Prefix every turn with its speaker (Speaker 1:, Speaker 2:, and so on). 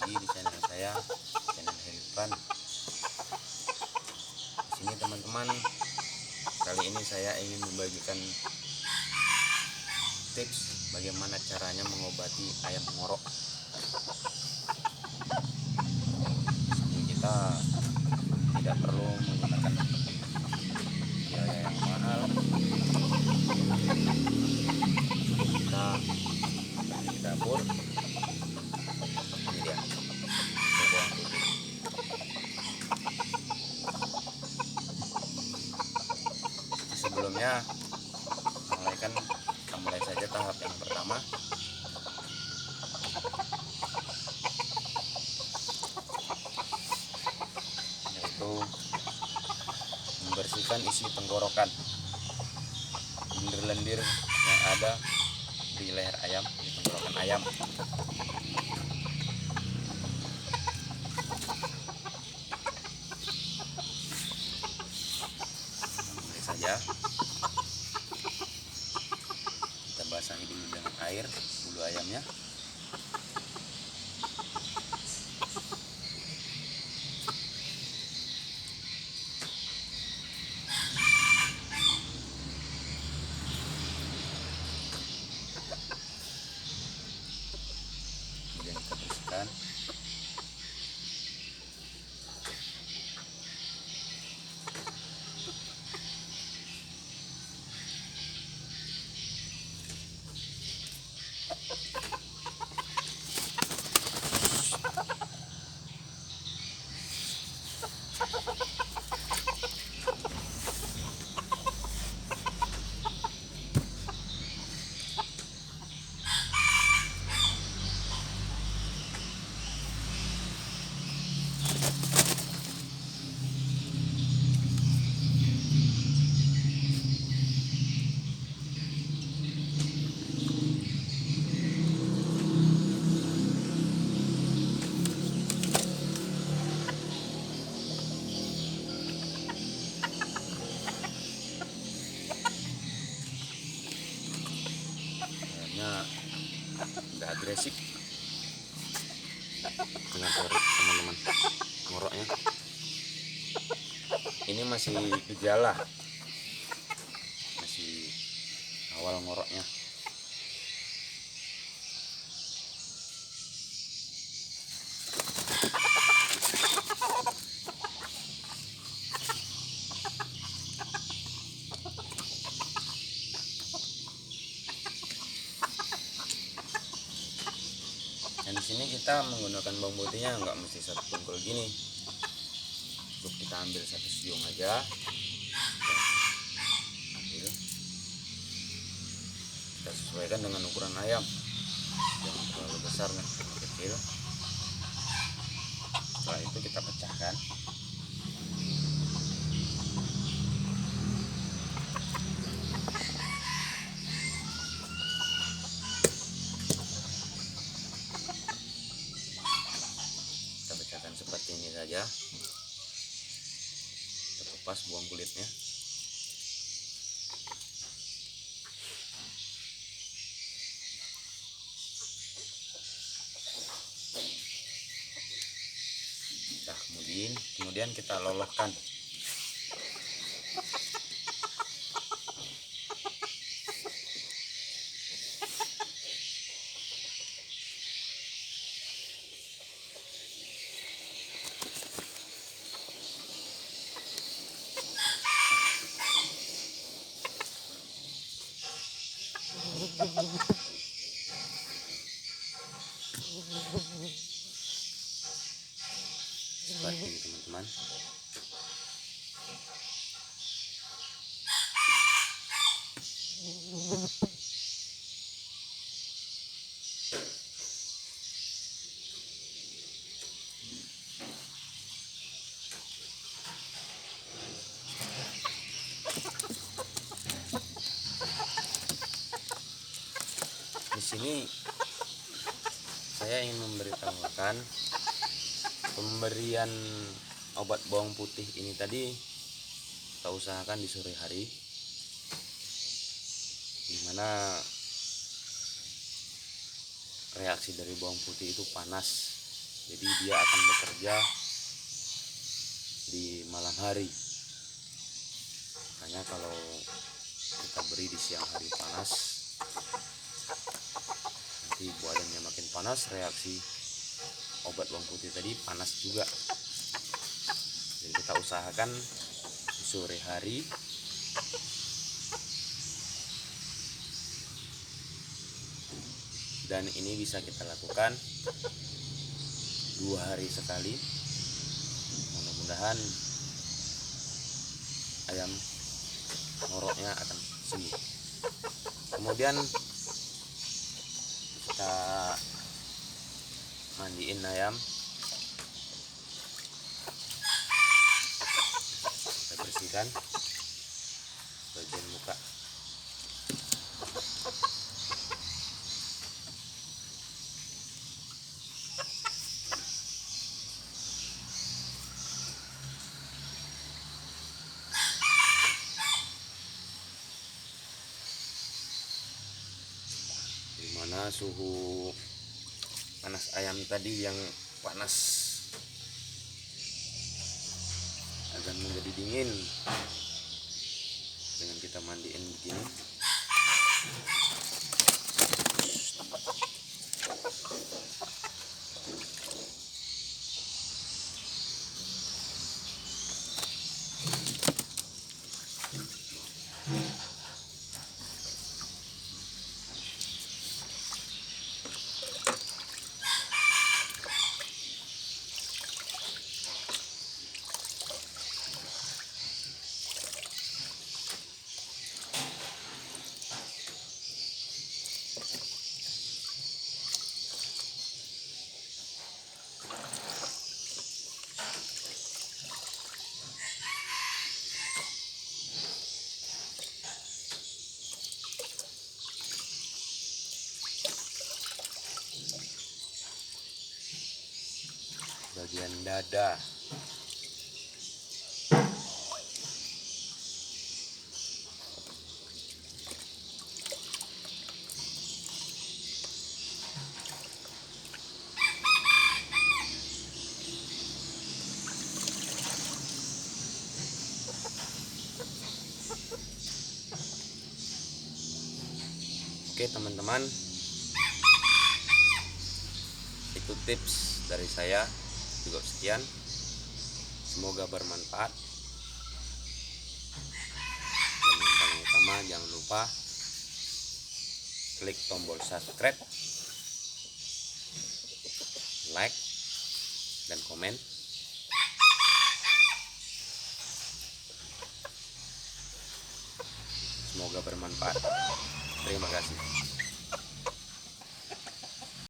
Speaker 1: lagi di channel saya, channel Helifan. Di sini teman-teman, kali ini saya ingin membagikan tips bagaimana caranya mengobati ayam ngorok. Jadi kita tidak perlu menggunakan biaya yang mahal. Kita pergi ke dapur. Ini dia, bawang putih. Sebelumnya kita mulai saja tahap yang pertama, yaitu membersihkan isi tenggorokan, lendir-lendir yang ada di leher ayam, di tenggorokan ayam. Mulai saja kita basahi dulu dengan air bulu ayamnya. Kemudian kita bersihkan. Udah agresif dengan teman-teman ngoroknya. Ini masih gejala, masih awal ngoroknya. Dan di sini kita menggunakan bawang putihnya nggak mesti satu tungkul gini. Cukup kita ambil satu siung aja. Ambil. Kita sesuaikan dengan ukuran ayam. Jangan terlalu besar dan terlalu kecil. Setelah itu kita pecahkan. Seperti ini saja. Kita kupas buang kulitnya. Nah, kemudian kita lolokkan. Seperti ini teman-teman. Di sini saya ingin memberitahukan pemberian obat bawang putih ini tadi kita usahakan di sore hari, dimana reaksi dari bawang putih itu panas Jadi dia akan bekerja di malam hari. Makanya kalau kita beri di siang hari panas, nanti badannya makin panas, reaksi obat bawang putih tadi panas juga. Jadi kita usahakan sore hari dan ini bisa kita lakukan 2 hari sekali. Mudah-mudahan ayam ngoroknya akan sembuh. Kemudian kita mandiin ayam, kita bersihkan bagian muka. Dimana suhu panas ayam tadi yang panas akan menjadi dingin dengan kita mandiin begini. Bagian dada, oke teman-teman, itu tips dari saya. Cukup sekian, semoga bermanfaat. Dan yang paling utama, jangan lupa klik tombol subscribe, like, dan komen. Semoga bermanfaat. Terima kasih.